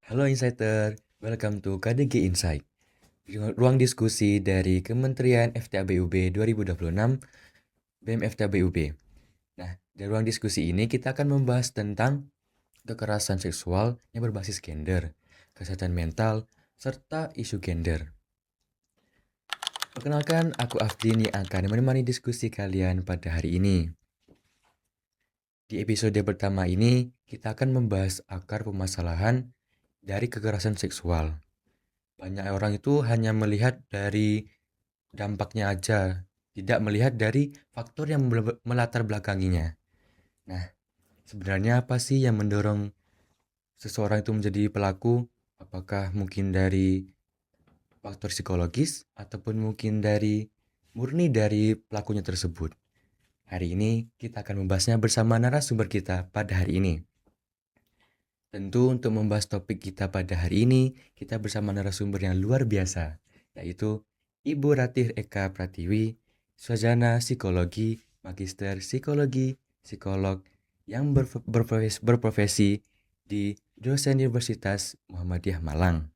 Halo Insider, welcome to KDG Insight, ruang diskusi dari Kementerian FTABUB 2026 BEM FTABUB. Nah, di ruang diskusi ini kita akan membahas tentang kekerasan seksual yang berbasis gender, kesehatan mental, serta isu gender. Perkenalkan, aku Afdin yang akan menemani diskusi kalian pada hari ini. Di episode pertama ini, kita akan membahas akar permasalahan dari kekerasan seksual. Banyak orang itu hanya melihat dari dampaknya aja, tidak melihat dari faktor yang melatar belakanginya. Nah, sebenarnya apa sih yang mendorong seseorang itu menjadi pelaku? Apakah mungkin dari faktor psikologis ataupun mungkin dari murni dari pelakunya tersebut? Hari ini kita akan membahasnya bersama narasumber kita pada hari ini. Tentu untuk membahas topik kita pada hari ini, kita bersama narasumber yang luar biasa, yaitu Ibu Ratih Eka Pratiwi, sarjana psikologi, magister psikologi, psikolog yang berprofesi di dosen Universitas Muhammadiyah Malang,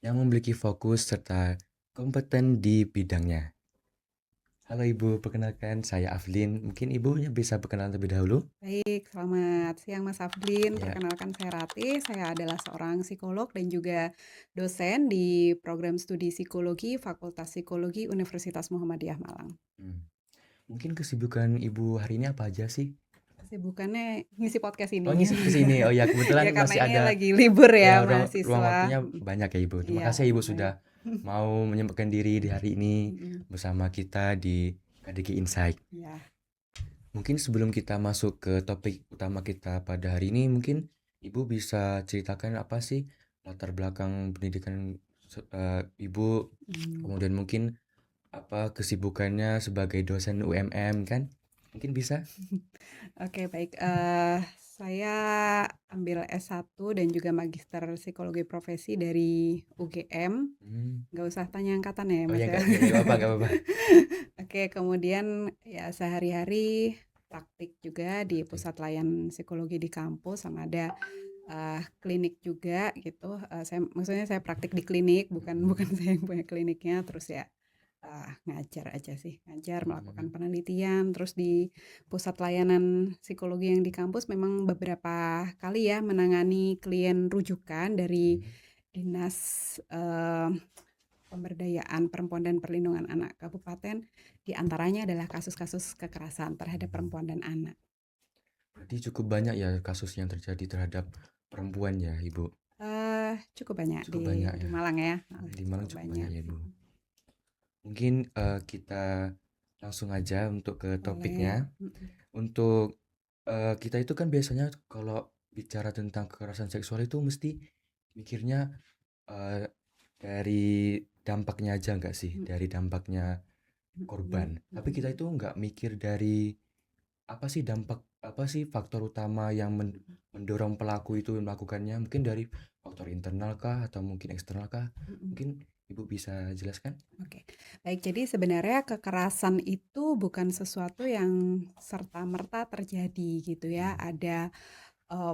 yang memiliki fokus serta kompeten di bidangnya. Halo Ibu, perkenalkan saya Aflin. Mungkin Ibunya bisa perkenalan terlebih dahulu? Baik, selamat siang Mas Afdin. Ya. Perkenalkan saya Ratih, saya adalah seorang psikolog dan juga dosen di program studi psikologi Fakultas Psikologi Universitas Muhammadiyah Malang. Mungkin kesibukan Ibu hari ini apa aja sih? Kesibukannya ngisi podcast Oh, ini. ngisi ke sini. Oh ya, kebetulan Ya karena masih ini ada lagi libur ya ya ruang mahasiswa. waktunya banyak ya Ibu. Terima Iya, kasih Ibu sudah baik. mau menyempatkan diri di hari ini Mm-mm. bersama kita di KDG Insight. Ya. Mungkin sebelum kita masuk ke topik utama kita pada hari ini, mungkin Ibu bisa ceritakan apa sih latar belakang pendidikan Ibu, Mm. kemudian mungkin apa kesibukannya sebagai dosen UMM kan? Mungkin bisa? Oke, baik. Saya ambil S1 dan juga magister psikologi profesi dari UGM. Hmm. Nggak usah tanya angkatan ya, Oh Mas ya, ya. nggak apa-apa, nggak apa-apa. Oke, kemudian ya sehari-hari praktik juga di Praktik. pusat layan psikologi di kampus sama ada klinik juga gitu. Maksudnya saya praktik di klinik, bukan Mm-mm. bukan saya yang punya kliniknya. Terus ya ngajar aja sih, ngajar, melakukan Mm-mm. penelitian. Terus di pusat layanan psikologi yang di kampus memang beberapa kali ya menangani klien rujukan dari Mm. dinas pemberdayaan perempuan dan perlindungan anak kabupaten, di antaranya adalah kasus-kasus kekerasan terhadap perempuan dan anak. Berarti cukup banyak ya kasus yang terjadi terhadap perempuan ya, Ibu? Cukup banyak Cukup di banyak di ya. Malang ya, Di Malang cukup cukup banyak banyak. ya, Ibu. Mungkin kita langsung aja untuk ke Boleh. topiknya. Untuk kita itu kan biasanya kalau bicara tentang kekerasan seksual itu mesti mikirnya eh, dari dampaknya aja nggak sih? Dari dampaknya korban. Tapi kita itu nggak mikir dari apa sih apa sih faktor utama yang mendorong pelaku itu melakukannya? Mungkin dari faktor internal kah atau mungkin eksternal kah? Mungkin Ibu bisa jelaskan? Oke, baik. Jadi sebenarnya kekerasan itu bukan sesuatu yang serta-merta terjadi gitu ya. Hmm. Ada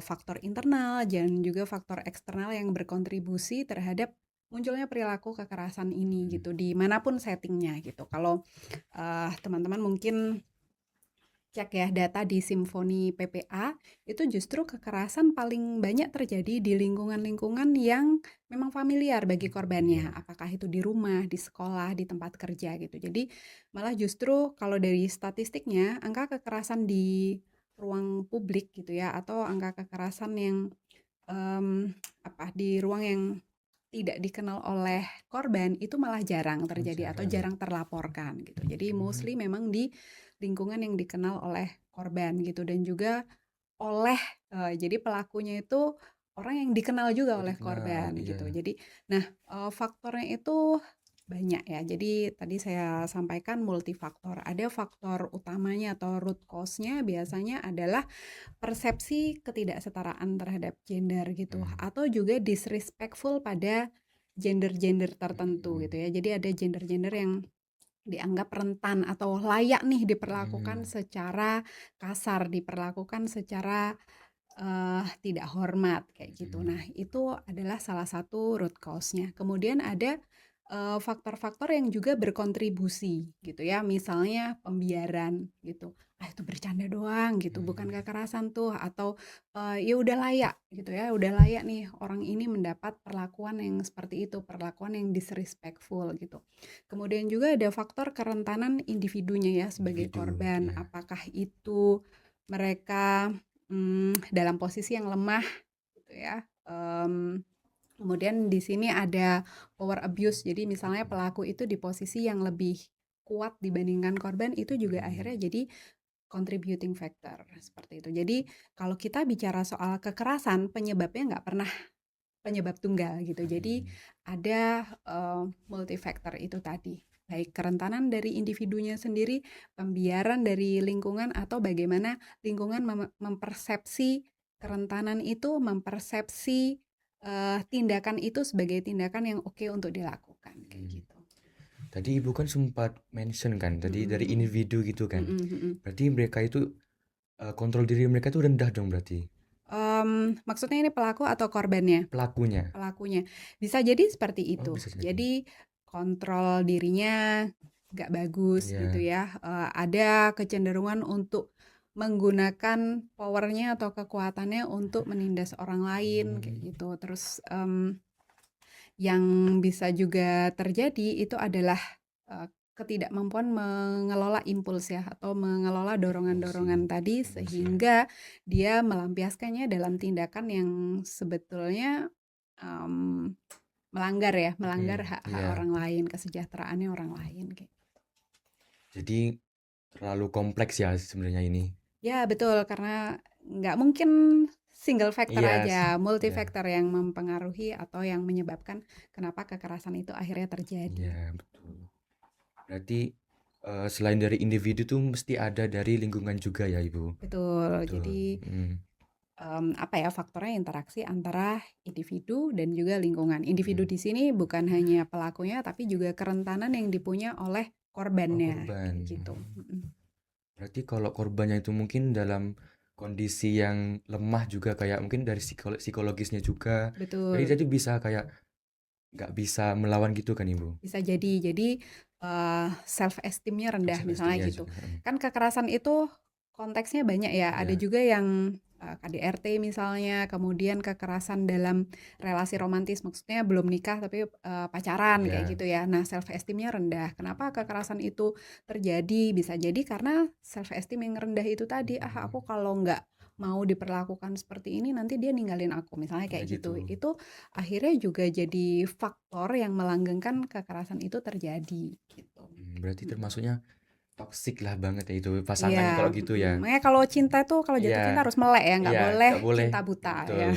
faktor internal dan juga faktor eksternal yang berkontribusi terhadap munculnya perilaku kekerasan ini Hmm. gitu, di manapun settingnya gitu. Kalau teman-teman mungkin cek ya data di Simfoni PPA, itu justru kekerasan paling banyak terjadi di lingkungan-lingkungan yang memang familiar bagi korbannya. Familiar. Apakah itu di rumah, di sekolah, di tempat kerja gitu. Jadi malah justru kalau dari statistiknya, angka kekerasan di ruang publik gitu ya, atau angka kekerasan yang di ruang yang tidak dikenal oleh korban itu malah jarang Oh, terjadi atau jarang ya. jarang terlaporkan gitu. Jadi Hmm. mostly memang di lingkungan yang dikenal oleh korban gitu dan juga oleh jadi pelakunya itu orang yang dikenal juga Oh, oleh dikenal, korban iya. gitu. Jadi nah, faktornya itu banyak ya. Jadi tadi saya sampaikan multifaktor. Ada faktor utamanya atau root cause-nya biasanya adalah persepsi ketidaksetaraan terhadap gender gitu Hmm. atau juga disrespectful pada gender-gender tertentu Hmm. gitu ya. Jadi ada gender-gender yang dianggap rentan atau layak nih diperlakukan Hmm. secara kasar, diperlakukan secara tidak hormat kayak gitu. Nah, Hmm. itu adalah salah satu root cause-nya. Kemudian ada faktor-faktor yang juga berkontribusi gitu ya, misalnya pembiaran gitu. Ah, itu bercanda doang gitu, bukan Hmm. kekerasan tuh, atau ya udah layak gitu ya, udah layak nih orang ini mendapat perlakuan yang seperti itu, perlakuan yang disrespectful gitu. Kemudian juga ada faktor kerentanan individunya ya sebagai Individu, korban. ya. Apakah itu mereka dalam posisi yang lemah gitu ya. Kemudian di sini ada power abuse. Jadi misalnya pelaku itu di posisi yang lebih kuat dibandingkan korban, itu juga Hmm. akhirnya jadi contributing factor seperti itu. Jadi kalau kita bicara soal kekerasan, penyebabnya nggak pernah penyebab tunggal gitu. Jadi Hmm. ada multifaktor itu tadi. Baik kerentanan dari individunya sendiri, pembiaran dari lingkungan, atau bagaimana lingkungan mempersepsi kerentanan itu, mempersepsi tindakan itu sebagai tindakan yang oke untuk dilakukan kayak Hmm. gitu. Tadi ibu kan sempat mention kan, tadi Mm-mm, dari mm-mm. individu gitu kan. Mm-mm, mm-mm. Berarti mereka itu kontrol diri mereka itu rendah dong berarti. Maksudnya ini pelaku atau korbannya? Pelakunya. Pelakunya. Bisa jadi seperti Oh, itu. bisa jadi. Jadi kontrol dirinya nggak bagus gitu Iya. ya. Ada kecenderungan untuk menggunakan powernya atau kekuatannya untuk menindas orang lain kayak Hmm. gitu. Terus yang bisa juga terjadi itu adalah ketidakmampuan mengelola impuls ya, atau mengelola Impulsi. dorongan-dorongan tadi, Emosi ya. sehingga dia melampiaskannya dalam tindakan yang sebetulnya um, melanggar ya, melanggar hak-hak Iya. orang lain, kesejahteraannya orang lain kayak. Jadi terlalu kompleks ya sebenarnya ini. Ya betul, karena nggak mungkin single factor Iya, aja, multi iya, factor yang mempengaruhi atau yang menyebabkan kenapa kekerasan itu akhirnya terjadi. iya, betul. Berarti selain dari individu tuh mesti ada dari lingkungan juga ya, Ibu? Betul, Betul. jadi Mm, apa ya, faktornya interaksi antara individu dan juga lingkungan. Individu mm. di sini bukan hanya pelakunya, tapi juga kerentanan yang dipunya oleh Oh, korbannya, korban. kayak gitu. Mhm. Berarti kalau korbannya itu mungkin dalam kondisi yang lemah juga kayak mungkin dari psikologisnya juga. Jadi dia Betul, tuh bisa kayak nggak bisa melawan gitu kan, Ibu? bisa jadi. Jadi self esteemnya rendah Self misalnya esteemnya gitu. juga. Kan kekerasan itu konteksnya banyak ya. Ada Iya, juga yang KDRT misalnya, kemudian kekerasan dalam relasi romantis, maksudnya belum nikah tapi pacaran kayak iya. gitu ya. Nah, self esteemnya rendah. Kenapa kekerasan itu terjadi? Bisa jadi karena self esteem yang rendah itu tadi. Ah, Mm, aku kalau nggak mau diperlakukan seperti ini nanti dia ninggalin aku, misalnya ya kayak gitu. gitu. Itu akhirnya juga jadi faktor yang melanggengkan kekerasan itu terjadi gitu. Berarti Mhm. termasuknya toksik lah banget ya itu Iya, pasangannya kalau gitu ya. makanya kalau cinta tuh kalau Iya, jatuh cinta harus melek ya, nggak iya, boleh nggak boleh. cinta buta Betul. ya.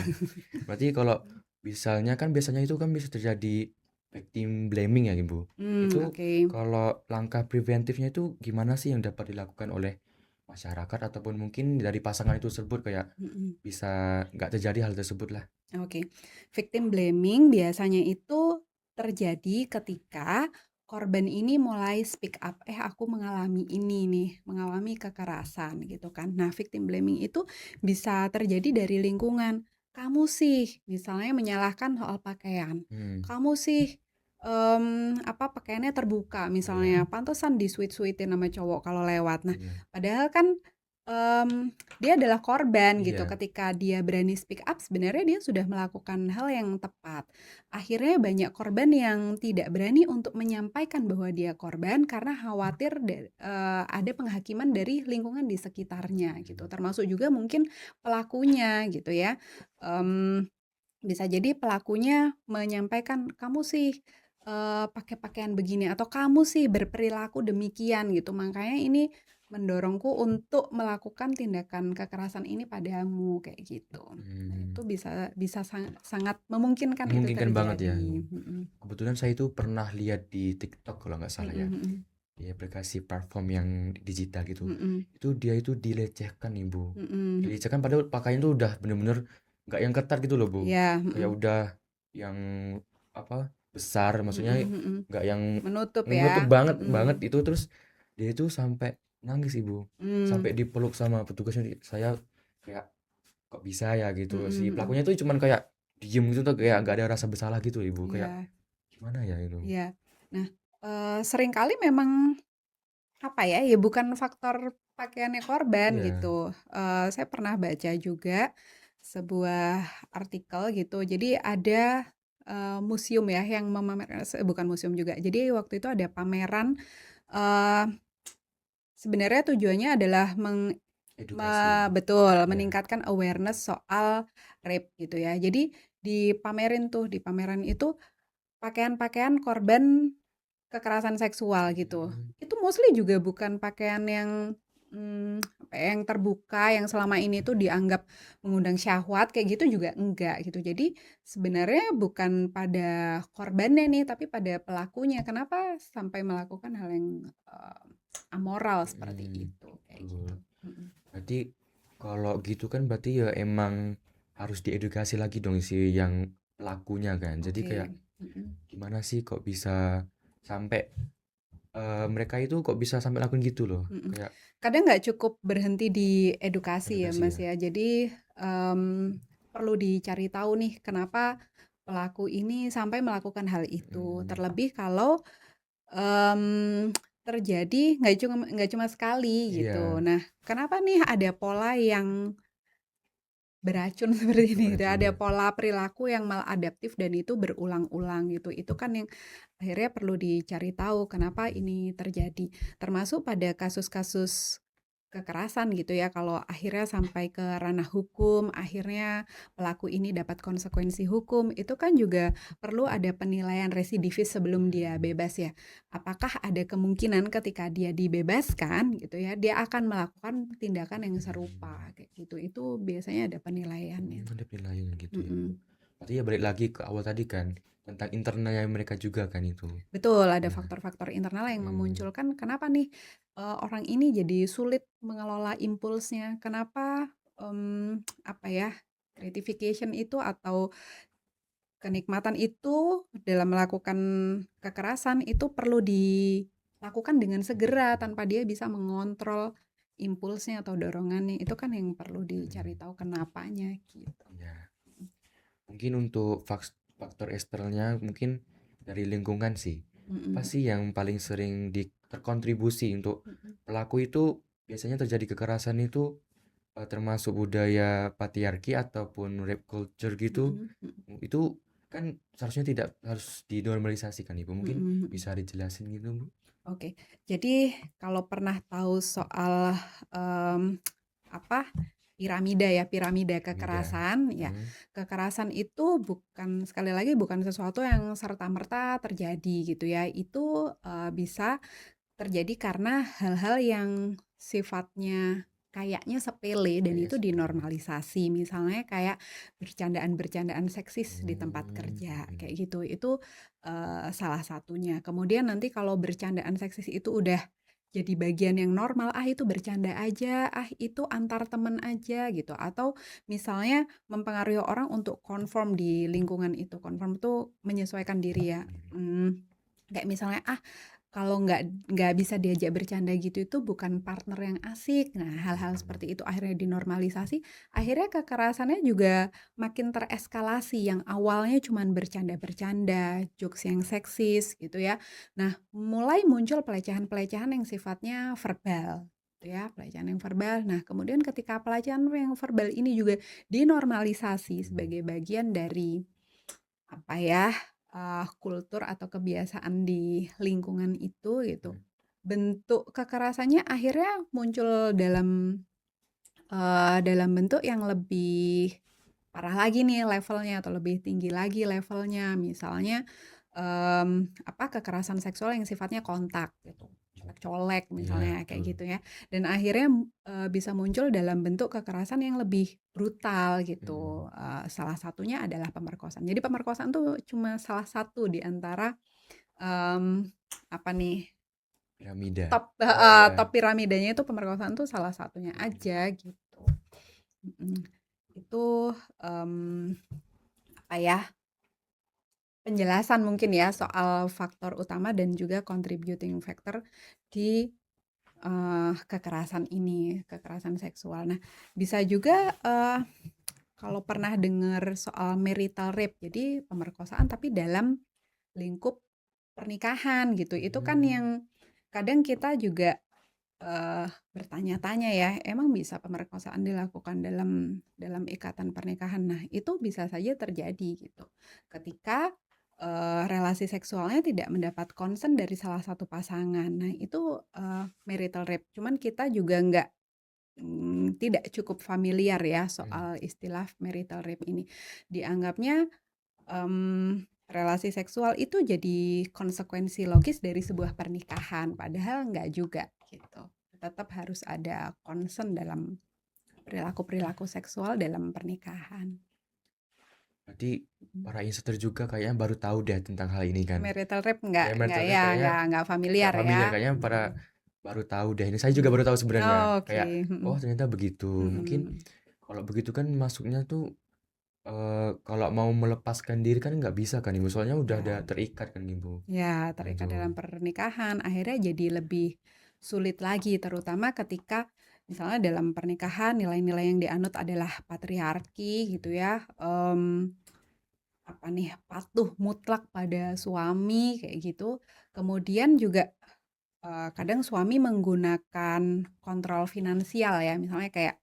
Berarti kalau misalnya kan biasanya itu kan bisa terjadi victim blaming ya, Ibu. Itu Oke. kalau langkah preventifnya itu gimana sih yang dapat dilakukan oleh masyarakat ataupun mungkin dari pasangan itu tersebut kayak Mhm. bisa nggak terjadi hal tersebut lah. Oke. Victim blaming biasanya itu terjadi ketika korban ini mulai speak up, aku mengalami ini nih, mengalami kekerasan gitu kan. Nah, victim blaming itu bisa terjadi dari lingkungan. Kamu sih, misalnya menyalahkan soal pakaian. Hmm, Kamu sih pakaiannya terbuka iya, misalnya, pantesan disuit-suitin sama cowok kalau lewat. Nah, iya, padahal kan dia adalah korban gitu, iya. ketika dia berani speak up sebenarnya dia sudah melakukan hal yang tepat. Akhirnya banyak korban yang tidak berani untuk menyampaikan bahwa dia korban karena khawatir ada penghakiman dari lingkungan di sekitarnya gitu, Hmm, termasuk juga mungkin pelakunya gitu ya. Mmm, Bisa jadi pelakunya menyampaikan, "Kamu sih, pakai pakaian begini," atau "Kamu sih berperilaku demikian," gitu. Makanya ini mendorongku untuk melakukan tindakan kekerasan ini padamu, kayak gitu. Nah, hmm. itu bisa bisa sangat memungkinkan itu Memungkinkan banget ya. terjadi. Mhm. Kebetulan saya itu pernah lihat di TikTok kalau nggak salah Mhm ya. mhm. Di aplikasi platform yang digital gitu. Mhm. Itu dia itu dilecehkan Ibu. Mhm. Dilecehkan padahal pakaian tuh udah bener-bener nggak yang ketat gitu loh Bu. Iya, Kayak mhm. udah yang apa besar maksudnya Mhm mhm. nggak yang Menutup menutup ya. banget banget Mhm. itu terus dia itu sampai nangis Ibu. Mmm. Sampai dipeluk sama petugasnya saya kayak kok bisa ya gitu. Mhm Si mhm. pelakunya tuh cuman kayak diem gitu tuh, kayak nggak ada rasa bersalah gitu Ibu. Kayak Iya gimana ya itu? iya. Nah, seringkali memang apa ya, ya bukan faktor pakaiannya korban Iya. gitu. Saya pernah baca juga sebuah artikel gitu. Jadi ada, museum ya yang memamerkan bukan museum juga. Jadi waktu itu ada pameran, eee, sebenarnya tujuannya adalah Edukasi. betul, Ya. meningkatkan awareness soal rape gitu ya. Jadi dipamerin tuh, di pameran itu pakaian-pakaian korban kekerasan seksual gitu. Hmm. Itu mostly juga bukan pakaian yang, apa ya, yang terbuka, yang selama ini tuh dianggap mengundang syahwat, kayak gitu juga enggak gitu. Jadi sebenarnya bukan pada korbannya nih, tapi pada pelakunya. Kenapa sampai melakukan hal yang, amoral seperti Hmm. itu, kayak gitu. Betul. Mhm. Berarti kalau gitu kan berarti ya emang harus diedukasi lagi dong si yang pelakunya kan. Jadi kayak Oke, mhm gimana sih kok bisa sampai mereka itu kok bisa sampai lakuin gitu loh. mhm. Kayak Kadang nggak cukup berhenti di edukasi ya, edukasi Mas, ya. ya. Jadi, perlu dicari tahu nih kenapa pelaku ini sampai melakukan hal itu. Hmm. Terlebih kalau, terjadi nggak cuma sekali gitu. Iya, Nah, kenapa nih ada pola yang beracun seperti ini gitu, beracun ada ya. pola perilaku yang maladaptif dan itu berulang-ulang gitu. Itu kan yang akhirnya perlu dicari tahu kenapa ini terjadi. Termasuk pada kasus-kasus kekerasan gitu ya, kalau akhirnya sampai ke ranah hukum, akhirnya pelaku ini dapat konsekuensi hukum, itu kan juga perlu ada penilaian residivis sebelum dia Hmm. bebas ya. Apakah ada kemungkinan ketika dia dibebaskan gitu ya, dia akan melakukan tindakan yang Hmm. serupa kayak gitu. Itu biasanya ada penilaiannya. Ada penilaian gitu ya. Mhm. Berarti ya balik lagi ke awal tadi kan tentang internalnya mereka juga kan itu. Betul, ada Ya. faktor-faktor internal yang Hmm. memunculkan kenapa nih, orang ini jadi sulit mengelola impulsnya, kenapa, apa ya, gratification itu atau kenikmatan itu dalam melakukan kekerasan itu perlu dilakukan dengan segera tanpa dia bisa mengontrol impulsnya atau dorongannya, itu kan yang perlu dicari Hmm. tahu kenapanya gitu. Ya. Mungkin untuk faktor eksternalnya mungkin dari lingkungan sih. Apa Mhm sih yang paling sering terkontribusi untuk mhm pelaku itu biasanya terjadi kekerasan itu termasuk budaya patriarki ataupun rape culture gitu. mhm mhm Itu kan seharusnya tidak harus dinormalisasikan Ibu. mhm Mungkin mhm. bisa dijelasin gitu Bu? Oke, jadi kalau pernah tahu soal, mmm, apa, piramida ya, piramida Piramida. kekerasan, ya, Hmm. kekerasan itu bukan sekali lagi bukan sesuatu yang serta-merta terjadi gitu ya. Itu, bisa terjadi karena hal-hal yang sifatnya kayaknya sepele dan Kayaknya itu sepele. dinormalisasi. Misalnya kayak bercandaan-bercandaan seksis di tempat Hmm. kerja, Hmm. kayak gitu. Itu, salah satunya. Kemudian nanti kalau bercandaan seksis itu udah jadi bagian yang normal, "Ah, itu bercanda aja, ah, itu antar temen aja," gitu. Atau misalnya mempengaruhi orang untuk konform di lingkungan itu. Konform tuh menyesuaikan diri ya, Sendiri. kayak misalnya, "Ah, kalau nggak bisa diajak bercanda gitu itu bukan partner yang asik." Nah, hal-hal Hmm. seperti itu akhirnya dinormalisasi, akhirnya kekerasannya juga makin tereskalasi, yang awalnya cuman bercanda-bercanda, jokes yang seksis gitu ya. Nah, mulai muncul pelecehan-pelecehan yang sifatnya verbal, gitu ya, pelecehan yang verbal. Nah, kemudian ketika pelecehan yang verbal ini juga dinormalisasi Hmm. sebagai bagian dari apa ya, kultur atau kebiasaan di lingkungan itu gitu. Hmm. Bentuk kekerasannya akhirnya muncul dalam bentuk yang lebih parah lagi nih levelnya atau lebih tinggi lagi levelnya. Misalnya, apa, kekerasan seksual yang sifatnya kontak gitu, colek-colek Iya, misalnya kayak betul. gitu ya. Dan akhirnya, bisa muncul dalam bentuk kekerasan yang lebih brutal Hmm. gitu, salah satunya adalah pemerkosaan. Jadi pemerkosaan tuh cuma salah satu di antara, mmm, apa nih, Piramida. Oh top iya. piramidanya itu pemerkosaan tuh salah satunya Hmm. aja gitu. Mhm. Itu, apa ya, penjelasan mungkin ya soal faktor utama dan juga contributing factor di, kekerasan ini, kekerasan seksual. Nah, bisa juga, kalau pernah dengar soal marital rape, jadi pemerkosaan tapi dalam lingkup pernikahan gitu. Itu kan yang kadang kita juga bertanya-tanya ya, emang bisa pemerkosaan dilakukan dalam ikatan pernikahan? Nah, itu bisa saja terjadi gitu. Ketika relasi seksualnya tidak mendapat consent dari salah satu pasangan. Nah, itu marital rape. Cuman kita juga tidak cukup familiar ya soal istilah marital rape ini. Dianggapnya relasi seksual itu jadi konsekuensi logis dari sebuah pernikahan, padahal nggak juga gitu. Tetap harus ada concern dalam perilaku-perilaku seksual dalam pernikahan. Berarti para insider juga kayaknya baru tahu deh tentang hal ini kan. Marital rape Kayak marital rape kayaknya nggak nggak familiar ya. familiar, kayaknya para baru tahu deh. Ini saya juga baru tahu sebenarnya. Oh, Kayak oke. oh ternyata begitu. Mungkin kalau begitu kan masuknya tuh kalau mau melepaskan diri kan nggak bisa kan Ibu. Soalnya udah ada terikat kan Ibu. Ya, Nah, terikat itu. dalam pernikahan akhirnya jadi lebih sulit lagi, terutama ketika misalnya dalam pernikahan nilai-nilai yang dianut adalah patriarki gitu ya, apa nih, patuh mutlak pada suami kayak gitu. Kemudian juga kadang suami menggunakan kontrol finansial ya, misalnya kayak,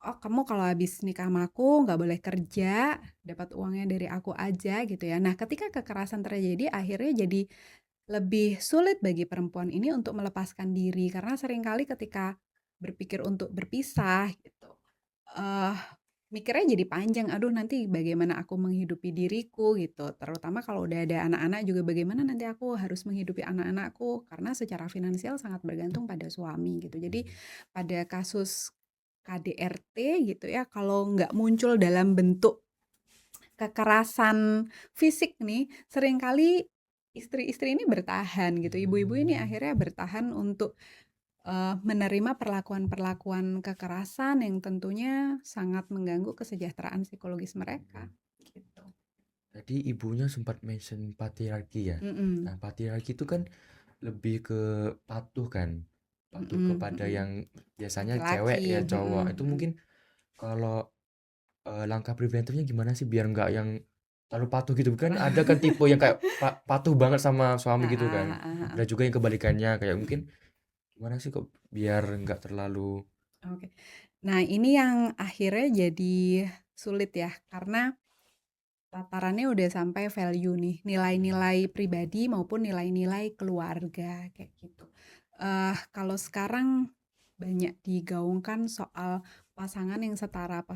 "Oh kamu kalau habis nikah sama aku nggak boleh kerja, dapat uangnya dari aku aja," gitu ya. Nah ketika kekerasan terjadi akhirnya jadi lebih sulit bagi perempuan ini untuk melepaskan diri, karena seringkali ketika berpikir untuk berpisah gitu, eee, mikirnya jadi panjang, "Aduh nanti bagaimana aku menghidupi diriku," gitu. Terutama kalau udah ada anak-anak juga, "Bagaimana nanti aku harus menghidupi anak-anakku?" Karena secara finansial sangat bergantung pada suami gitu. Jadi pada kasus KDRT gitu ya, kalau nggak muncul dalam bentuk kekerasan fisik nih, seringkali istri-istri ini bertahan gitu, ibu-ibu ini akhirnya bertahan untuk menerima perlakuan-perlakuan kekerasan yang tentunya sangat mengganggu kesejahteraan psikologis mereka, gitu. Tadi ibunya sempat mention patriarki ya. Mhm. Nah, patriarki itu kan lebih ke patuh kan. Patuh Mhm kepada mhm. yang biasanya cewek Laki-laki, ya mhm cowok. Itu mhm. mungkin kalau langkah preventifnya gimana sih biar nggak yang terlalu patuh gitu kan ada kan tipe yang kayak patuh banget sama suami Heeh gitu kan, heeh heeh. ada juga yang kebalikannya kayak mungkin gimana sih kok biar nggak terlalu Oke. Nah, ini yang akhirnya jadi sulit ya, karena tatarannya udah sampai value nih, nilai-nilai pribadi maupun nilai-nilai keluarga kayak gitu. Kalau sekarang banyak digaungkan soal pasangan yang setara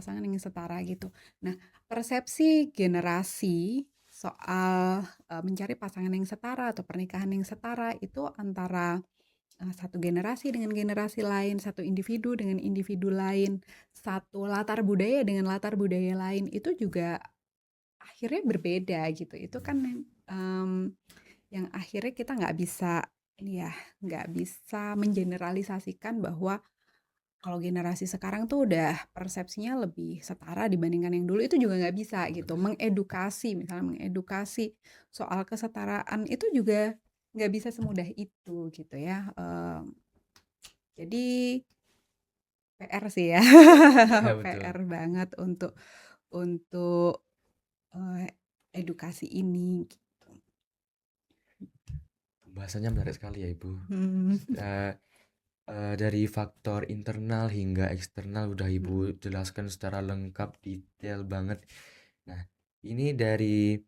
gitu. Nah, persepsi generasi soal mencari pasangan yang setara atau pernikahan yang setara itu antara satu generasi dengan generasi lain, satu individu dengan individu lain, satu latar budaya dengan latar budaya lain itu juga akhirnya berbeda gitu. Itu kan yang akhirnya kita nggak bisa ini ya, nggak bisa mengeneralisasikan bahwa kalau generasi sekarang tuh udah persepsinya lebih setara dibandingkan yang dulu, itu juga nggak bisa gitu. Mengedukasi, misalnya mengedukasi soal kesetaraan itu juga nggak bisa semudah itu gitu ya. Jadi PR sih ya, ya betul PR banget untuk edukasi ini gitu. pembahasannya menarik sekali ya ibu. Hmm. Eh, dari faktor internal hingga eksternal udah ibu jelaskan secara lengkap detail banget. Nah ini dari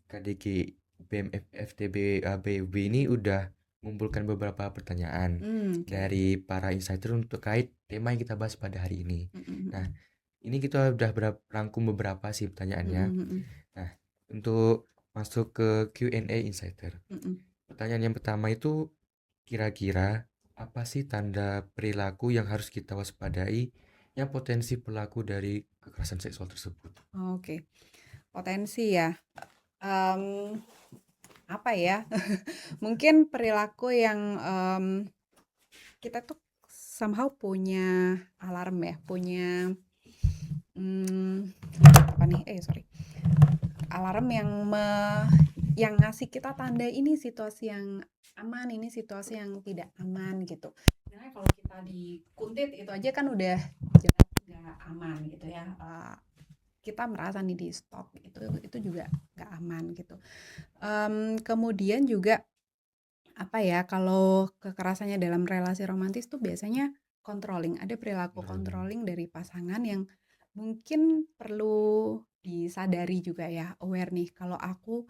KDG BMF FTB ABB ini udah mengumpulkan beberapa pertanyaan Oke. dari para insider untuk terkait tema yang kita bahas pada hari ini. Mhm Nah, ini kita udah rangkum beberapa sih mhm. pertanyaannya. Mhm Nah, untuk masuk ke Q&A insider. mhm. Pertanyaan yang pertama itu kira-kira apa sih tanda perilaku yang harus kita waspadai yang potensi pelaku dari kekerasan seksual tersebut? Oke. Potensi ya, mmm, apa ya, mungkin perilaku yang, kita tuh somehow punya alarm ya, punya, apa nih, sorry, alarm yang ngasih kita tanda ini situasi yang aman, ini situasi yang tidak aman gitu. Misalnya kalau kita dikuntit itu aja kan udah jelas nggak aman gitu ya, kita merasa nih di stop, itu juga nggak aman gitu. Kemudian juga apa ya, kalau kekerasannya dalam relasi romantis tuh biasanya controlling, ada perilaku Controlling. controlling dari pasangan yang mungkin perlu disadari juga ya, aware nih kalau aku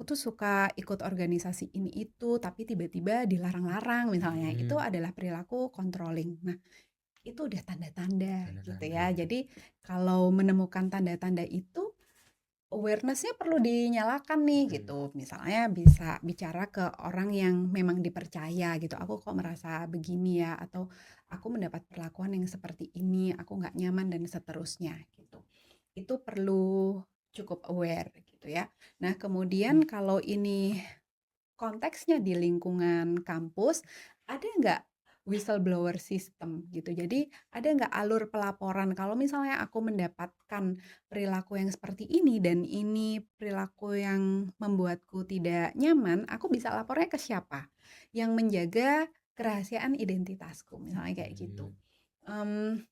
tuh suka ikut organisasi ini itu, tapi tiba-tiba dilarang-larang misalnya, itu Hmm, adalah perilaku controlling. Nah, itu udah tanda-tanda gitu tanda-tanda. ya. Jadi kalau menemukan tanda-tanda itu, awareness-nya perlu dinyalakan nih Hmm, gitu. Misalnya bisa bicara ke orang yang memang dipercaya gitu. Aku kok merasa begini ya, atau aku mendapat perlakuan yang seperti ini, aku nggak nyaman dan seterusnya gitu. Itu perlu cukup aware gitu ya. Nah, kemudian kalau ini konteksnya di lingkungan kampus, ada nggak whistleblower system gitu. Jadi ada nggak alur pelaporan kalau misalnya aku mendapatkan perilaku yang seperti ini dan ini perilaku yang membuatku tidak nyaman, aku bisa lapornya ke siapa? Yang menjaga kerahasiaan identitasku, misalnya kayak gitu. hmm, Mmm,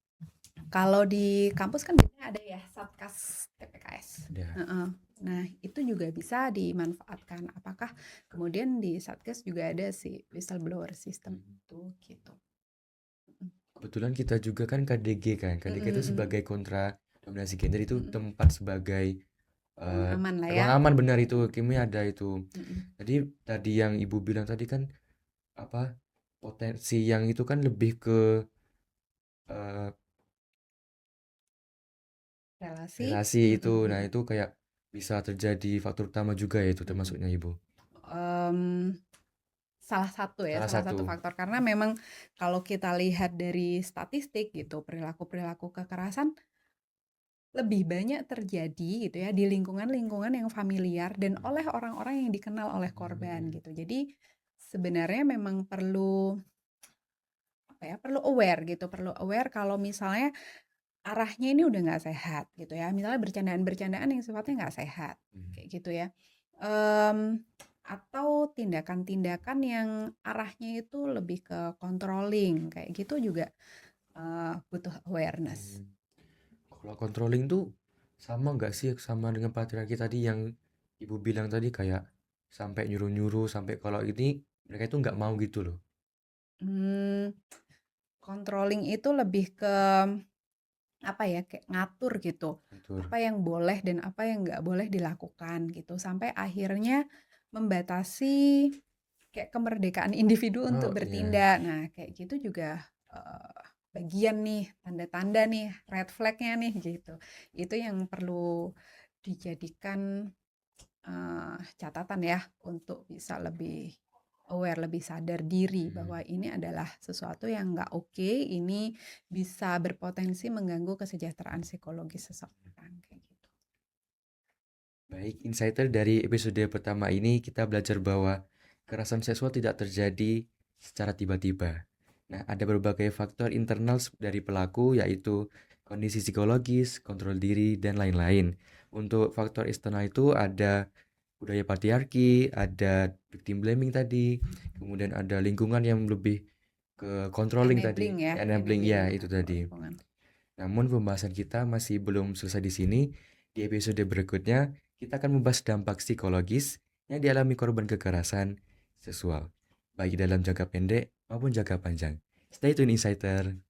Kalau di kampus kan biasanya ada ya Satgas TPKS. ada. Heeh. Nah, itu juga bisa dimanfaatkan. Apakah kemudian di Satgas juga ada si whistleblower system Hmm. itu gitu. Mhm. Kebetulan kita juga kan KDG kan. Mhm KDG itu mhm. sebagai kontra dominasi gender itu Mhm. tempat sebagai Ruang aman lah ya. ruang aman, benar itu. Kimi ada itu. Mhm. Jadi tadi yang Ibu bilang tadi kan apa, potensi yang itu kan lebih ke eh, Relasi. relasi itu. Mhm Nah, mhm. itu kayak bisa terjadi faktor utama juga ya itu Mhm. termasuknya Ibu. Mmm, Salah salah satu satu. faktor karena memang kalau kita lihat dari statistik gitu, perilaku-perilaku kekerasan lebih banyak terjadi gitu ya di lingkungan-lingkungan yang familiar dan oleh orang-orang yang dikenal oleh korban Hmm, gitu. Jadi sebenarnya memang perlu apa ya, perlu aware gitu, perlu aware kalau misalnya arahnya ini udah nggak sehat gitu ya. Misalnya bercandaan-bercandaan yang sifatnya nggak sehat hmm. kayak gitu ya. Mmm, atau tindakan-tindakan yang arahnya itu lebih ke controlling kayak gitu juga, butuh awareness. Hmm. Kalau controlling tuh sama nggak sih sama dengan patriarki tadi yang Ibu bilang tadi, kayak sampai nyuruh-nyuruh, sampai kalau ini mereka itu nggak mau gitu loh. Mmm, Controlling itu lebih ke apa ya, kayak ngatur gitu, Atur. apa yang boleh dan apa yang nggak boleh dilakukan gitu, sampai akhirnya membatasi kayak kemerdekaan individu untuk Oh iya. bertindak. Nah, kayak gitu juga, bagian nih, tanda-tanda nih, red flag-nya nih gitu. Itu yang perlu dijadikan, catatan ya, untuk bisa lebih aware, lebih sadar diri Hmm. bahwa ini adalah sesuatu yang nggak oke, ini bisa berpotensi mengganggu kesejahteraan psikologis seseorang, kayak gitu. Baik, insighter dari episode pertama ini kita belajar bahwa kekerasan seksual tidak terjadi secara tiba-tiba. Nah, ada berbagai faktor internal dari pelaku, yaitu kondisi psikologis, kontrol diri, dan lain-lain. Untuk faktor eksternal itu ada budaya patriarki, ada victim blaming tadi, kemudian ada lingkungan yang lebih ke controlling tadi, Enabling ya, enabling enabling, ya itu tadi. lingkungan. Namun pembahasan kita masih belum selesai di sini. Di episode berikutnya, kita akan membahas dampak psikologis yang dialami korban kekerasan seksual, baik dalam jangka pendek maupun jangka panjang. Stay tune, Insider.